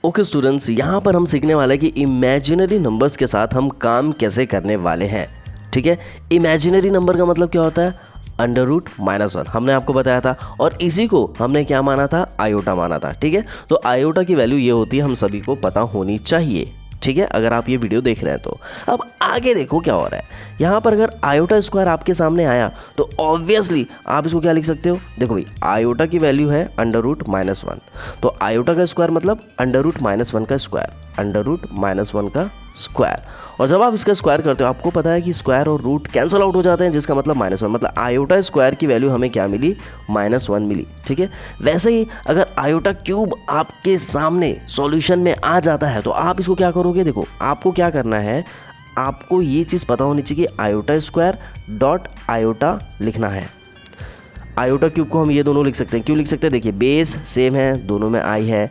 Okay students, यहाँ पर हम सीखने वाले हैं कि इमेजिनरी नंबर्स के साथ हम काम कैसे करने वाले हैं। ठीक है, इमेजिनरी नंबर का मतलब क्या होता है? अंडर रूट -1 हमने आपको बताया था, और इसी को हमने क्या माना था? आयोटा माना था। ठीक है, तो आयोटा की वैल्यू ये होती है, हम सभी को पता होनी चाहिए। ठीक है, अगर आप ये वीडियो देख रहे हैं तो अब आगे देखो क्या हो रहा है। यहाँ पर अगर आयोटा स्क्वायर आपके सामने आया तो ऑब्वियसली आप इसको क्या लिख सकते हो? देखो भाई, आयोटा की वैल्यू है अंडर रूट -1, तो आयोटा का स्क्वायर मतलब अंडर रूट -1 का स्क्वायर, अंडर रूट -1 का स्क्वायर। और जब आप इसका स्क्वायर करते हो आपको पता है कि स्क्वायर और रूट कैंसिल आउट हो जाते हैं, जिसका मतलब -1, मतलब आयोटा स्क्वायर की वैल्यू हमें क्या मिली? -1 मिली। ठीक है, वैसे ही अगर आयोटा क्यूब आपके सामने सॉल्यूशन में आ जाता है तो आप इसको क्या करोगे? देखो, आपको क्या करना है, आपको ये चीज़ पता होनी चाहिए कि आयोटा स्क्वायर डॉट आयोटा लिखना है। आयोटा क्यूब को हम ये दोनों लिख सकते हैं। क्यों लिख सकते हैं? देखिए, बेस सेम है, दोनों में आई है,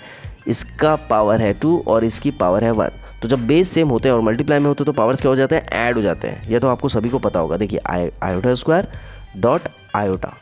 इसका पावर है 2 और इसकी पावर है 1। तो जब बेस सेम होते हैं और मल्टीप्लाई में होते हैं तो पावर्स क्या हो जाते हैं? ऐड हो जाते हैं। ये तो आपको सभी को पता होगा। देखिए, आयोटा स्क्वायर डॉट आयोटा,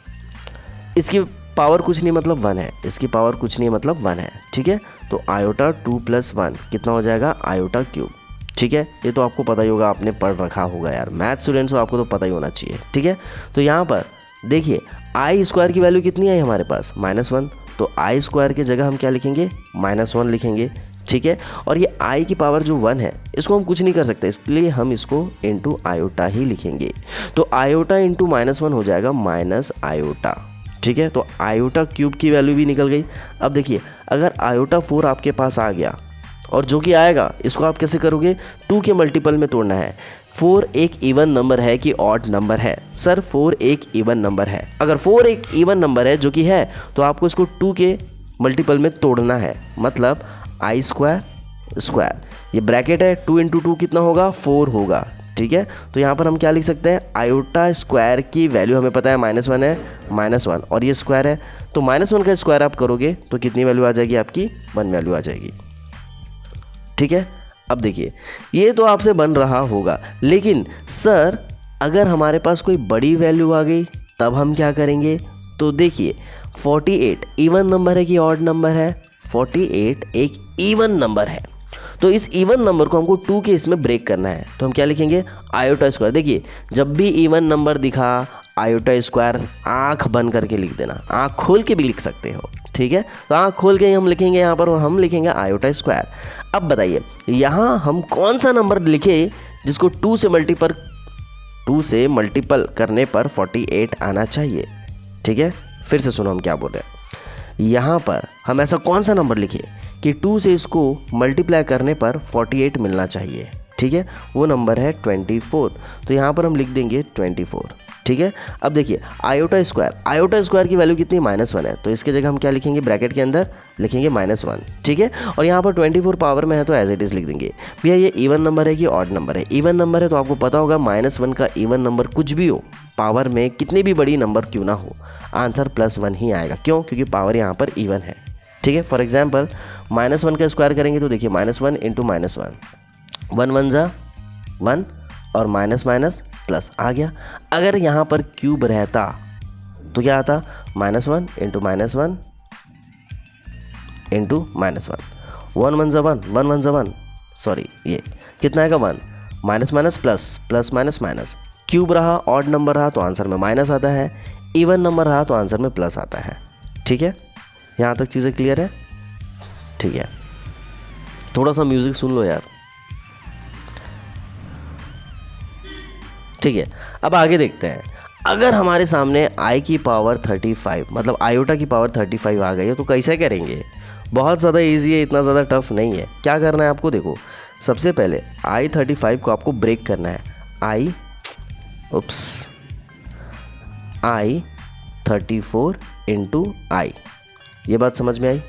इसकी पावर कुछ नहीं मतलब 1 है, इसकी पावर कुछ नहीं मतलब 1 है। ठीक है, तो आयोटा 2 + 1 कितना हो जाएगा? Iota cube. ठीक है, ये तो आपको पता ही होगा, आपने पढ़ रखा होगा यार, मैथ स्टूडेंट्स हो, आपको तो पता ही होना चाहिए। ठीक है, तो यहाँ पर देखिए, आई स्क्वायर की वैल्यू कितनी आई हमारे पास? -1, तो आई स्क्वायर की जगह हम क्या लिखेंगे? -1 लिखेंगे। ठीक है, और ये आई की पावर जो 1 है इसको हम कुछ नहीं कर सकते, इसलिए हम इसको इंटू आयोटा ही लिखेंगे। तो आयोटा इंटू -1 हो जाएगा माइनस आयोटा। ठीक है, तो आयोटा क्यूब की वैल्यू भी निकल गई। अब देखिए, अगर आयोटा 4 आपके पास आ गया और जो कि आएगा इसको आप कैसे करोगे? 2 के मल्टीपल में तोड़ना है। 4 एक इवन नंबर है कि ऑड नंबर है? सर 4 एक इवन नंबर है। अगर 4 एक इवन नंबर है जो कि है तो आपको इसको 2 के मल्टीपल में तोड़ना है, मतलब आई स्क्वायर स्क्वायर, ये ब्रैकेट है, 2 × 2 कितना होगा? 4 होगा। ठीक है, तो यहाँ पर हम क्या लिख सकते हैं? आयोटा स्क्वायर की वैल्यू हमें पता है -1 है, -1 और ये स्क्वायर है, तो -1 का स्क्वायर आप करोगे तो कितनी वैल्यू आ जाएगी? आपकी 1 वैल्यू आ जाएगी। ठीक है, अब देखिए, ये तो आपसे बन रहा होगा, लेकिन सर अगर हमारे पास कोई बड़ी वैल्यू आ गई तब हम क्या करेंगे? तो देखिए, 48 इवन नंबर है कि ऑड नंबर है? 48 एक इवन नंबर है, तो इस इवन नंबर को हमको 2 के इसमें ब्रेक करना है, तो हम क्या लिखेंगे? Iota square. देखिए, जब भी इवन नंबर दिखा आयोटा स्क्वायर आँख बंद करके लिख देना, आँख खोल के भी लिख सकते हो। ठीक है, तो आँख खोल के ही हम लिखेंगे यहाँ पर, और हम लिखेंगे आयोटा स्क्वायर। अब बताइए, यहाँ हम कौन सा नंबर लिखे जिसको 2 से मल्टीपल करने पर 48 आना चाहिए? ठीक है, फिर से सुनो हम क्या बोल रहे हैं। यहाँ पर हम ऐसा कौन सा नंबर लिखे कि 2 से इसको मल्टीप्लाई करने पर 48 मिलना चाहिए? ठीक है, वो नंबर है 24, तो यहाँ पर हम लिख देंगे 24। ठीक है, अब देखिए, आयोटा स्क्वायर की वैल्यू कितनी? -1 है, तो इसके जगह हम क्या लिखेंगे? ब्रैकेट के अंदर लिखेंगे -1। ठीक है, और यहाँ पर 24 पावर में है तो एज इट इज़ लिख देंगे। भैया ये इवन नंबर है कि ऑड नंबर है? इवन नंबर है, तो आपको पता होगा -1 का इवन नंबर कुछ भी हो, पावर में कितनी भी बड़ी नंबर क्यों ना हो, आंसर +1 ही आएगा। क्यों? क्योंकि पावर यहाँ पर इवन है। ठीक है, फॉर एग्जाम्पल -1 का स्क्वायर करेंगे तो देखिए, -1 × -1, 1 1 ज़ा 1 और माइनस माइनस प्लस आ गया। अगर यहाँ पर क्यूब रहता तो क्या आता? -1 × -1 × -1, 1 1 ज़ा 1, 1 1 ज़ा 1, सॉरी ये कितना आएगा? 1, minus minus plus, plus minus minus. Cube रहा, ऑड नंबर रहा तो आंसर में माइनस आता है, इवन नंबर रहा तो आंसर में प्लस आता है। ठीक है, यहाँ तक चीज़ें क्लियर है? ठीक है, थोड़ा सा म्यूज़िक सुन लो यार। ठीक है, अब आगे देखते हैं। अगर हमारे सामने आई की पावर 35 मतलब आयोटा की पावर 35 आ गई है तो कैसे करेंगे? बहुत ज़्यादा इजी है, इतना ज़्यादा टफ नहीं है। क्या करना है आपको? देखो, सबसे पहले आई 35 को आपको ब्रेक करना है। आई 34 × आई, ये बात समझ में आई?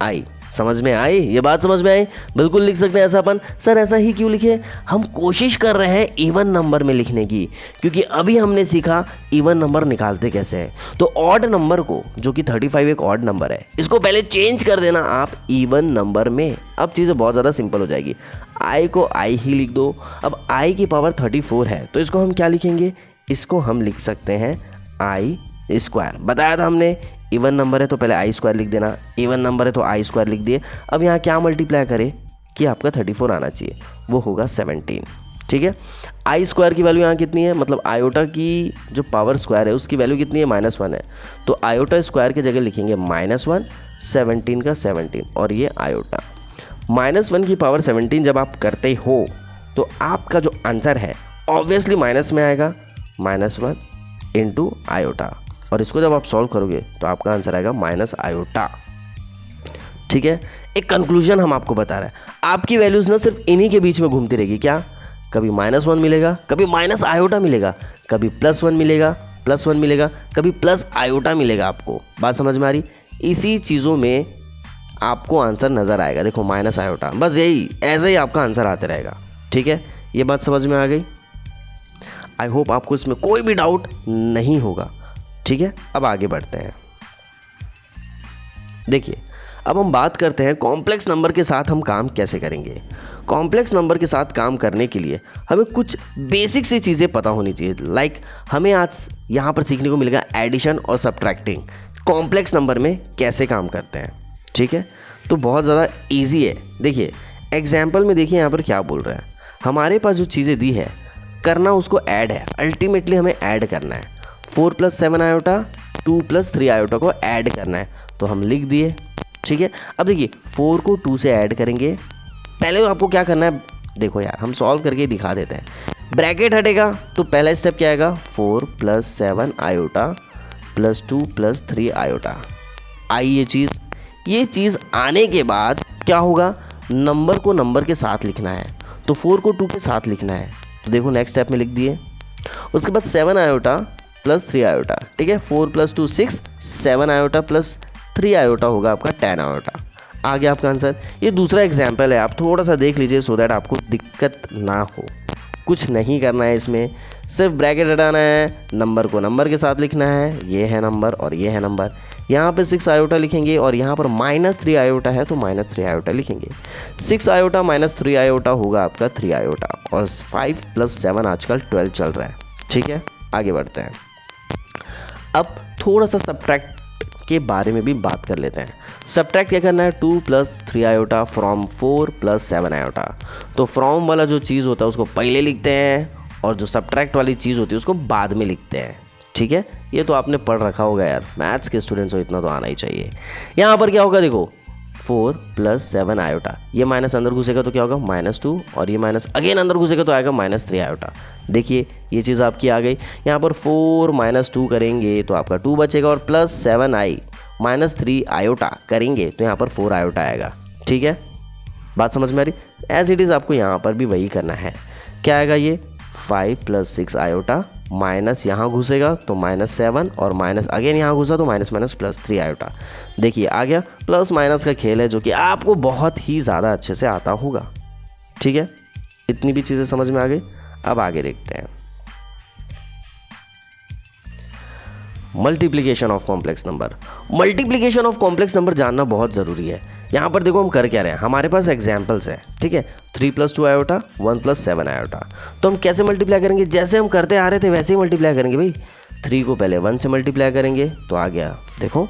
आई समझ में आई? ये बात समझ में आई? बिल्कुल लिख सकते हैं ऐसा अपन। सर ऐसा ही क्यों लिखे? हम कोशिश कर रहे हैं इवन नंबर में लिखने की, क्योंकि अभी हमने सीखा इवन नंबर निकालते कैसे हैं। तो ऑड नंबर को, जो कि 35 एक ऑड नंबर है, इसको पहले चेंज कर देना आप इवन नंबर में। अब चीज़ें बहुत ज़्यादा सिंपल हो जाएगी। आई को आई ही लिख दो। अब आई की पावर 34 है तो इसको हम क्या लिखेंगे? इसको हम लिख सकते हैं आई स्क्वायर। बताया था हमने इवन नंबर है तो पहले आई स्क्वायर लिख देना, इवन नंबर है तो आई स्क्वायर लिख दिए। अब यहाँ क्या मल्टीप्लाई करें कि आपका 34 आना चाहिए, वो होगा 17। ठीक है, आई स्क्वायर की वैल्यू यहाँ कितनी है, मतलब आयोटा की जो पावर स्क्वायर है उसकी वैल्यू कितनी है, -1 है, तो आयोटा स्क्वायर की जगह लिखेंगे -1, 17 का 17 और ये आयोटा। -1 की पावर 17 जब आप करते हो तो आपका जो आंसर है ऑब्वियसली माइनस में आएगा, -1 इंटू आयोटा, और इसको जब आप सॉल्व करोगे तो आपका आंसर आएगा माइनस आयोटा। ठीक है, एक कंक्लूजन हम आपको बता रहे हैं, आपकी वैल्यूज़ ना सिर्फ इन्हीं के बीच में घूमती रहेगी। क्या, कभी -1 मिलेगा, कभी माइनस आयोटा मिलेगा, कभी +1 मिलेगा, +1 मिलेगा, कभी प्लस आयोटा मिलेगा। आपको बात समझ में आ रही? इसी चीज़ों में आपको आंसर नज़र आएगा। देखो माइनस आयोटा, बस यही ऐसे ही आपका आंसर आते रहेगा। ठीक है, ये बात समझ में आ गई? आई होप आपको इसमें कोई भी डाउट नहीं होगा। ठीक है, अब आगे बढ़ते हैं। देखिए, अब हम बात करते हैं कॉम्प्लेक्स नंबर के साथ हम काम कैसे करेंगे। कॉम्प्लेक्स नंबर के साथ काम करने के लिए हमें कुछ बेसिक सी चीज़ें पता होनी चाहिए। लाइक हमें आज यहाँ पर सीखने को मिलेगा एडिशन और सब्ट्रैक्टिंग कॉम्प्लेक्स नंबर में कैसे काम करते हैं। ठीक है, तो बहुत ज़्यादा इजी है। देखिए एग्जाम्पल में देखिए यहाँ पर क्या बोल रहा है, हमारे पास जो चीज़ें दी है करना उसको ऐड है, अल्टीमेटली हमें ऐड करना है। 4 + 7 आयोटा 2 + 3 आयोटा को ऐड करना है, तो हम लिख दिए। ठीक है, अब देखिए 4 को 2 से ऐड करेंगे। पहले आपको क्या करना है, देखो यार हम सॉल्व करके दिखा देते हैं। ब्रैकेट हटेगा तो पहला स्टेप क्या आएगा, 4 + 7 आयोटा + 2 + 3 आयोटा। आई ये चीज़ आने के बाद क्या होगा, नंबर को नंबर के साथ लिखना है, तो 4 को 2 के साथ लिखना है। तो देखो नेक्स्ट स्टेप में लिख दिए। उसके बाद 7 आयोटा + 3 आयोटा। ठीक है, 4 + 2 6, 7 आयोटा + 3 आयोटा होगा आपका 10 आयोटा। आ गया आपका आंसर। ये दूसरा एग्जाम्पल है, आप थोड़ा सा देख लीजिए सो दैट आपको दिक्कत ना हो। कुछ नहीं करना है इसमें, सिर्फ ब्रैकेट हटाना है, नंबर को नंबर के साथ लिखना है। ये है नंबर और ये है नंबर। यहाँ पे 6 आयोटा लिखेंगे और यहाँ पर -3 आयोटा है तो -3 आयोटा लिखेंगे। 6 आयोटा -3 आयोटा होगा आपका 3 आयोटा, और 5 + 7 आजकल 12 चल रहा है। ठीक है, आगे बढ़ते हैं। अब थोड़ा सा सब्ट्रैक्ट के बारे में भी बात कर लेते हैं। सब्ट्रैक्ट क्या करना है, 2 + 3 आयोटा फ्रॉम 4 + 7 आयोटा। तो फ्रॉम वाला जो चीज़ होता है उसको पहले लिखते हैं और जो सब्ट्रैक्ट वाली चीज़ होती है उसको बाद में लिखते हैं। ठीक है, ये तो आपने पढ़ रखा होगा यार, मैथ्स के स्टूडेंट्स हो, इतना तो आना ही चाहिए। यहाँ पर क्या होगा, देखो 4 + 7 आयोटा, ये माइनस अंदर घुसेगा तो क्या होगा -2, और ये माइनस अगेन अंदर घुसेगा तो आएगा -3 आयोटा। देखिए ये चीज़ आपकी आ गई। यहाँ पर 4 - 2 करेंगे तो आपका 2 बचेगा, और +7 आई -3 आयोटा करेंगे तो यहाँ पर 4 आयोटा आएगा। ठीक है, बात समझ में आ रही? एज इट इज़ आपको यहाँ पर भी वही करना है। क्या आएगा, ये 5 + 6 आयोटा, माइनस यहाँ घुसेगा तो -7, और माइनस अगेन यहाँ घुसा तो माइनस +3 आयोटा। देखिए आ गया। प्लस माइनस का खेल है जो कि आपको बहुत ही ज़्यादा अच्छे से आता होगा। ठीक है, इतनी भी चीज़ें समझ में आ गई। अब आगे देखते हैं, multiplication of complex number. Multiplication of complex number जानना बहुत ज़रूरी है। यहाँ पर देखो हम कर क्या रहे हैं, हमारे पास एग्जाम्पल्स हैं। ठीक है, 3 + 2 आयोटा 1 + 7 आयोटा। तो हम कैसे मल्टीप्लाई करेंगे, जैसे हम करते आ रहे थे वैसे ही मल्टीप्लाई करेंगे भाई। 3 को पहले 1 से मल्टीप्लाई करेंगे तो आ गया, देखो।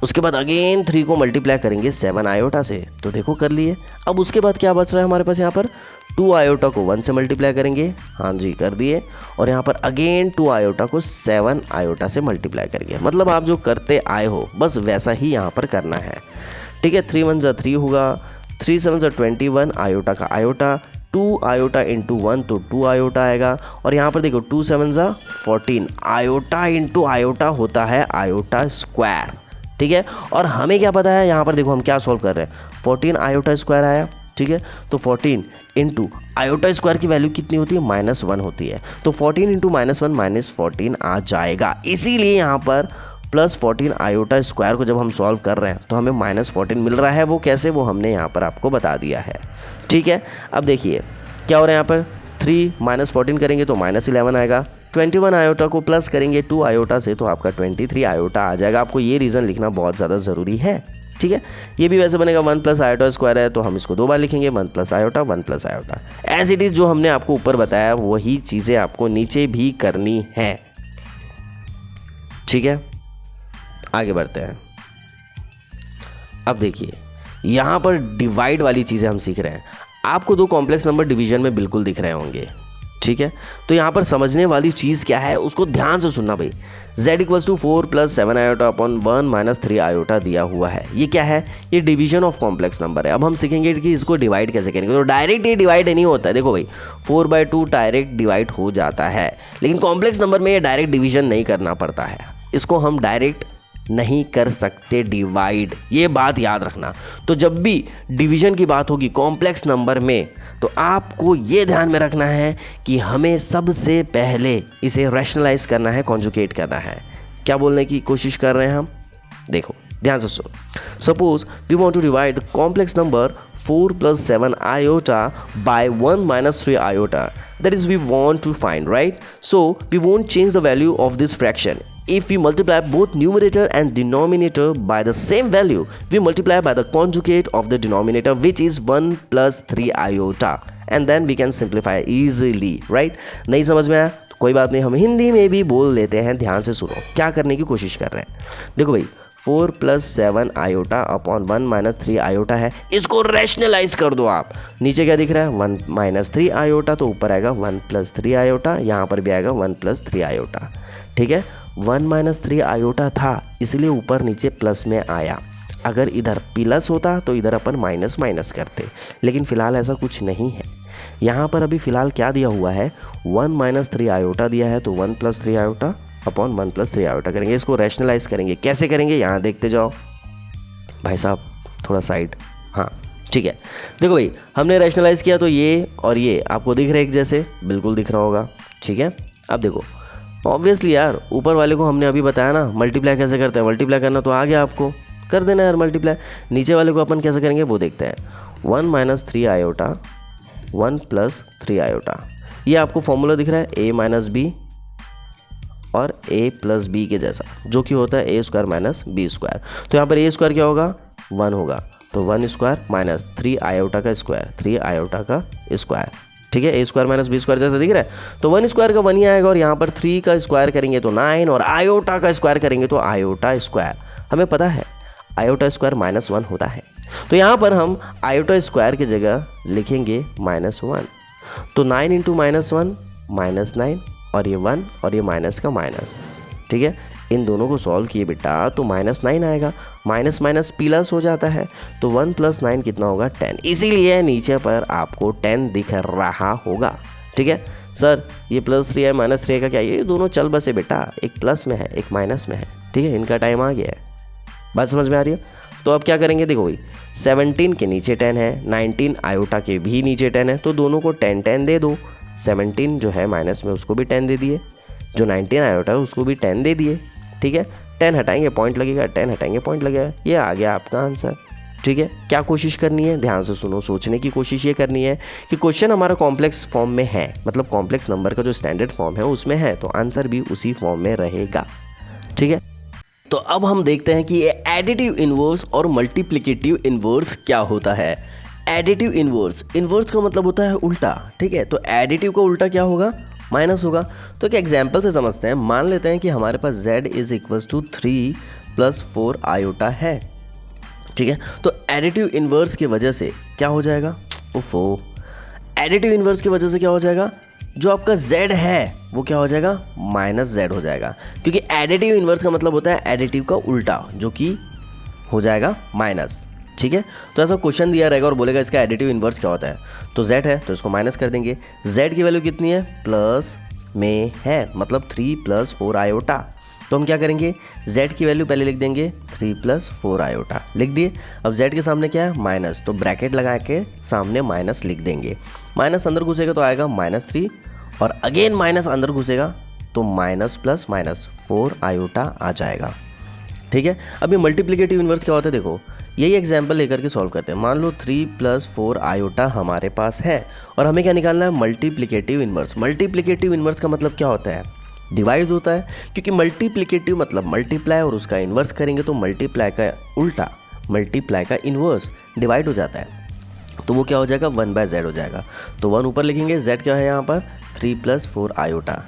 उसके बाद अगेन 3 को मल्टीप्लाई करेंगे 7 आयोटा से, तो देखो कर लिए। अब उसके बाद क्या बच रहा है हमारे पास, यहाँ पर 2 आयोटा को 1 से मल्टीप्लाई करेंगे, हाँ जी कर दिए। और यहाँ पर अगेन 2 आयोटा को 7 आयोटा से मल्टीप्लाई करेंगे। मतलब आप जो करते आए हो बस वैसा ही यहाँ पर करना है। ठीक है, 3 × 1 = 3 होगा, 3 × 7 = 21 आयोटा का आयोटा, 2 आयोटा × 1 तो 2 आयोटा आएगा। और यहाँ पर देखो 2 × 7 = 14 आयोटा × आयोटा होता है आयोटा स्क्वायर। ठीक है, और हमें क्या पता है, यहाँ पर देखो हम क्या सॉल्व कर रहे हैं, 14 आयोटा स्क्वायर आया। ठीक है, तो 14 × आयोटा स्क्वायर की वैल्यू कितनी होती है, -1 होती है। तो 14 × -1 -14 आ जाएगा। इसीलिए यहाँ पर +14 आयोटा स्क्वायर को जब हम सॉल्व कर रहे हैं तो हमें -14 मिल रहा है। वो कैसे, वो हमने यहाँ पर आपको बता दिया है। ठीक है, अब देखिए क्या हो रहा है, यहाँ पर 3 - 14 करेंगे तो -11 आएगा। 21 आयोटा को प्लस करेंगे 2 आयोटा से तो आपका 23 आयोटा आ जाएगा। आपको ये रीज़न लिखना बहुत ज़्यादा ज़रूरी है। ठीक है, ये भी वैसे बनेगा 1 + आयोटा स्क्वायर है तो हम इसको 2 बार लिखेंगे, 1 + iota 1 + iota. As it is जो हमने आपको ऊपर बताया वही चीज़ें आपको नीचे भी करनी है। ठीक है, आगे बढ़ते हैं। अब देखिए यहाँ पर डिवाइड वाली चीज़ें हम सीख रहे हैं। आपको दो कॉम्प्लेक्स नंबर डिवीजन में बिल्कुल दिख रहे होंगे, ठीक है। तो यहाँ पर समझने वाली चीज़ क्या है उसको ध्यान से सुनना भाई। z equals to 4 + 7 iota upon 1 - 3 iota दिया हुआ है। ये क्या है? ये डिवीजन ऑफ कॉम्प्लेक्स नंबर है। अब हम सीखेंगे कि इसको डिवाइड कैसे करेंगे। तो डायरेक्ट ये डिवाइड नहीं होता है। देखो भाई 4/2 डायरेक्ट डिवाइड हो जाता है, लेकिन कॉम्प्लेक्स नंबर में ये डायरेक्ट डिवीजन नहीं करना पड़ता है। इसको हम डायरेक्ट नहीं कर सकते डिवाइड, ये बात याद रखना। तो जब भी डिवीजन की बात होगी कॉम्प्लेक्स नंबर में तो आपको ये ध्यान में रखना है कि हमें सबसे पहले इसे रैशनलाइज करना है, कॉन्जुगेट करना है। क्या बोलने की कोशिश कर रहे हैं हम? देखो ध्यान से सुनो। Suppose we want to divide the complex number 4 + 7 iota by 1 - 3 iota. That is we want to find, right? So we won't change the value of this fraction. If we multiply both numerator and denominator by the same value, we multiply by the conjugate of the denominator, which is 1 + 3 iota, and then we can simplify easily, right? नहीं समझ में आया तो कोई बात नहीं, हम हिंदी में भी बोल लेते हैं। ध्यान से सुनो क्या करने की कोशिश कर रहे हैं। देखो भाई 4 + 7 आयोटा अपॉन 1 - 3 आयोटा है, इसको रैशनलाइज कर दो आप। नीचे क्या दिख रहा है? 1 - 3 आयोटा, तो ऊपर आएगा 1 + 3 आयोटा, यहाँ पर भी आएगा 1 + 3 आयोटा, ठीक है। 1 - 3 आयोटा था इसलिए ऊपर नीचे प्लस में आया। अगर इधर प्लस होता तो इधर अपन माइनस माइनस करते, लेकिन फ़िलहाल ऐसा कुछ नहीं है। यहाँ पर अभी फ़िलहाल क्या दिया हुआ है? 1 - 3 आयोटा दिया है, तो 1 + 3 आयोटा अपॉन 1 + 3 आयोटा करेंगे। इसको रैशनलाइज करेंगे। कैसे करेंगे यहाँ देखते जाओ भाई साहब, थोड़ा साइड, हाँ ठीक है। देखो भाई हमने रैशनलाइज किया तो ये और ये आपको दिख रहे एक जैसे, बिल्कुल दिख रहा होगा, ठीक है। अब देखो ऑब्वियसली यार ऊपर वाले को हमने अभी बताया ना मल्टीप्लाई कैसे करते हैं। मल्टीप्लाई करना तो आ गया आपको, कर देना यार मल्टीप्लाई। नीचे वाले को अपन कैसे करेंगे वो देखते हैं। 1 - 3 आयोटा 1 + 3 आयोटा, ये आपको फॉर्मूला दिख रहा है a - b और a + b के जैसा, जो कि होता है a² - b²। तो यहाँ पर a² क्या होगा? 1 होगा, तो 1² - 3 आयोटा का स्क्वायर, 3 आयोटा का स्क्वायर, ठीक है। a² - b² जैसा दिख रहा है, तो 1² का 1 ही आएगा, और यहाँ पर 3 का स्क्वायर करेंगे तो 9, और आयोटा का स्क्वायर करेंगे तो आयोटा स्क्वायर। हमें पता है आयोटा स्क्वायर -1 होता है, तो यहाँ पर हम आयोटा स्क्वायर की जगह लिखेंगे -1। तो 9 × -1 -9, और ये 1 और ये माइनस का माइनस, ठीक है। इन दोनों को सॉल्व किए बेटा तो -9 आएगा, माइनस माइनस प्लस हो जाता है, तो 1 + 9 कितना होगा? 10। इसीलिए नीचे पर आपको 10 दिख रहा होगा, ठीक है। सर ये +3 है -3 है का क्या? ये दोनों चल बसे बेटा, एक प्लस में है एक माइनस में है, ठीक है। इनका टाइम आ गया है, बात समझ में आ रही है? तो अब क्या करेंगे? देखो भाई 17 के नीचे 10 है, 19 आयोटा के भी नीचे 10 है, तो दोनों को 10 10 दे दो। 17 जो है माइनस में उसको भी 10 दे दिए, जो 19 आयोटा है उसको भी 10 दे दिए, ठीक है। 10 हटाएंगे पॉइंट लगेगा, 10 हटाएंगे पॉइंट लगेगा, ये आ गया आपका आंसर, ठीक है। क्या कोशिश करनी है? ध्यान से सुनो, सोचने की कोशिश ये करनी है कि क्वेश्चन हमारा कॉम्प्लेक्स फॉर्म में है, मतलब कॉम्प्लेक्स नंबर का जो स्टैंडर्ड फॉर्म है उसमें है, तो आंसर भी उसी फॉर्म में रहेगा, ठीक है। तो अब हम देखते हैं कि ये एडिटिव इनवर्स और मल्टीप्लिकेटिव इनवर्स क्या होता है। एडिटिव इनवर्स, इनवर्स का मतलब होता है उल्टा, ठीक है। तो एडिटिव का उल्टा क्या होगा? माइनस होगा। तो एक एग्जाम्पल से समझते हैं। मान लेते हैं कि हमारे पास z = 3 + 4 आयोटा है, ठीक है। तो एडिटिव इनवर्स की वजह से क्या हो जाएगा? ओफो, एडिटिव इनवर्स की वजह से क्या हो जाएगा? जो आपका z है वो क्या हो जाएगा? -z हो जाएगा, क्योंकि एडिटिव इनवर्स का मतलब होता है एडिटिव का उल्टा, जो कि हो जाएगा माइनस, ठीक है। तो ऐसा क्वेश्चन दिया रहेगा और बोलेगा इसका एडिटिव इनवर्स क्या होता है, तो z है तो इसको माइनस कर देंगे। z की वैल्यू कितनी है? प्लस में है, मतलब 3 + 4 आयोटा। तो हम क्या करेंगे? z की वैल्यू पहले लिख देंगे 3 + 4 आयोटा, लिख दिए। अब z के सामने क्या है? माइनस, तो ब्रैकेट लगा के सामने माइनस लिख देंगे। माइनस अंदर घुसेगा तो आएगा -3, और अगेन माइनस अंदर घुसेगा तो माइनस प्लस माइनस 4 आयोटा आ जाएगा, ठीक है। अब ये मल्टीप्लिकेटिव इनवर्स क्या होता है? देखो यही एग्जाम्पल लेकर के सॉल्व करते हैं। मान लो 3 + 4 आयोटा हमारे पास है, और हमें क्या निकालना है? Multiplicative inverse. मल्टीप्लिकेटिव इनवर्स का मतलब क्या होता है? डिवाइड होता है, क्योंकि मल्टीप्लिकेटिव मतलब मल्टीप्लाई, और उसका इन्वर्स करेंगे तो मल्टीप्लाई का उल्टा, मल्टीप्लाई का इन्वर्स डिवाइड हो जाता है, तो वो क्या हो जाएगा? 1/z हो जाएगा। तो 1 ऊपर लिखेंगे, z क्या है यहाँ पर? 3 + 4 आयोटा,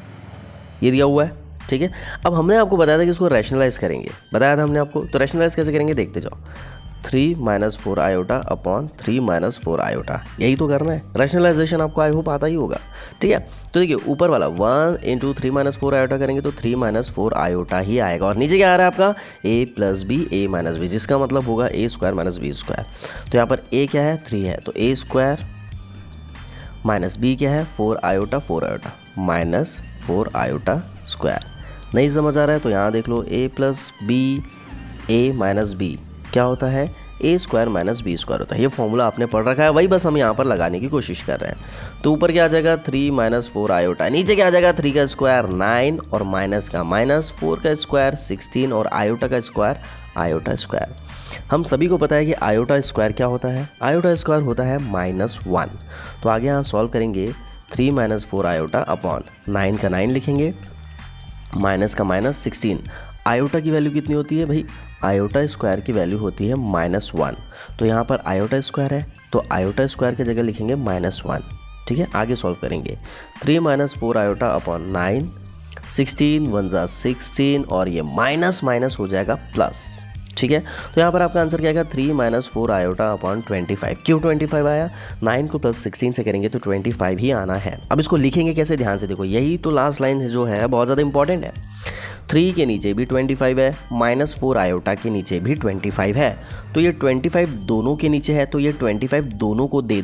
ये दिया हुआ है, ठीक है। अब हमने आपको बताया था कि इसको रैशनलाइज करेंगे, बताया था हमने आपको। तो रैशनलाइज कैसे करेंगे देखते जाओ। 3 minus 4 iota upon 3 minus 4 iota, यही तो करना है। रैशनलाइजेशन आपको आई होप आता ही होगा, ठीक है। तो देखिए ऊपर वाला 1 इंटू 3 माइनस 4 आयोटा करेंगे तो 3 माइनस 4 आयोटा ही आएगा, और नीचे क्या आ रहा है आपका a plus b a minus b, जिसका मतलब होगा a square minus b square. तो यहाँ पर a क्या है 3 है, तो a स्क्वायर माइनस b क्या है 4 आयोटा माइनस 4 आयोटा स्क्वायर। नहीं समझ आ रहा है तो यहाँ देख लो a plus b a minus b क्या होता है a square minus b square होता है। ये फॉर्मूला आपने पढ़ रखा है, वही बस हम यहाँ पर लगाने की कोशिश कर रहे हैं। तो ऊपर क्या आ जाएगा 3 माइनस 4 आयोटा, नीचे क्या आ जाएगा 3 का स्क्वायर 9 और माइनस का माइनस 4 का स्क्वायर 16 और आयोटा का स्क्वायर आयोटा स्क्वायर। हम सभी को पता है कि आयोटा स्क्वायर क्या होता है, आयोटा स्क्वायर होता है -1। तो आगे यहाँ सॉल्व करेंगे 3 माइनस 4 आयोटा अपॉन 9 का 9 लिखेंगे, माइनस का माइनस 16। आयोटा की वैल्यू कितनी होती है भाई, आयोटा स्क्वायर की वैल्यू होती है -1। तो यहाँ पर आयोटा स्क्वायर है तो आयोटा स्क्वायर की जगह लिखेंगे -1, ठीक है। आगे सॉल्व करेंगे 3 माइनस 4 आयोटा अपॉन 9, 16 1 जा 16 और ये माइनस माइनस हो जाएगा प्लस, ठीक है। तो यहाँ पर आपका आंसर क्या आएगा 3 माइनस 4 आयोटा अपॉन 25। क्यों 25 आया, 9 को प्लस 16 से करेंगे तो 25 ही आना है। अब इसको लिखेंगे कैसे, ध्यान से देखो, यही तो लास्ट लाइन जो है बहुत ज़्यादा इंपॉर्टेंट है। 3 के नीचे भी 25 है, -4 आयोटा के नीचे भी 25 है, तो ये 25 दोनों के नीचे है, तो ये 25 दोनों को दे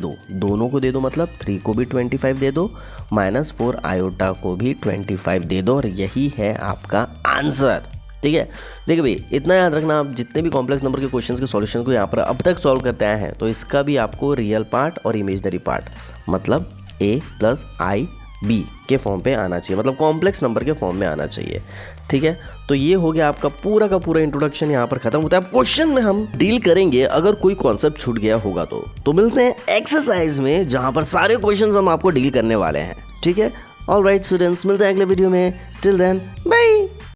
दो, मतलब 3 को भी 25 दे दो, -4 आयोटा को भी 25 दे दो, और यही है आपका आंसर, ठीक है। देखिए भाई इतना याद रखना, आप जितने भी कॉम्प्लेक्स नंबर के क्वेश्चंस के सॉल्यूशन को यहाँ पर अब तक सॉल्व करते आए हैं, तो इसका भी आपको रियल पार्ट और इमेजनरी पार्ट मतलब a प्लस आई b के फॉर्म पे आना चाहिए, मतलब कॉम्प्लेक्स नंबर के फॉर्म में आना चाहिए, ठीक है। तो ये हो गया आपका पूरा का पूरा इंट्रोडक्शन यहाँ पर खत्म होता है। अब क्वेश्चन में हम डील करेंगे अगर कोई कॉन्सेप्ट छूट गया होगा तो मिलते हैं एक्सरसाइज में, जहाँ पर सारे क्वेश्चन हम आपको डील करने वाले हैं, ठीक है। ऑलराइट स्टूडेंट्स, मिलते हैं अगले वीडियो में, टिल देन बाय।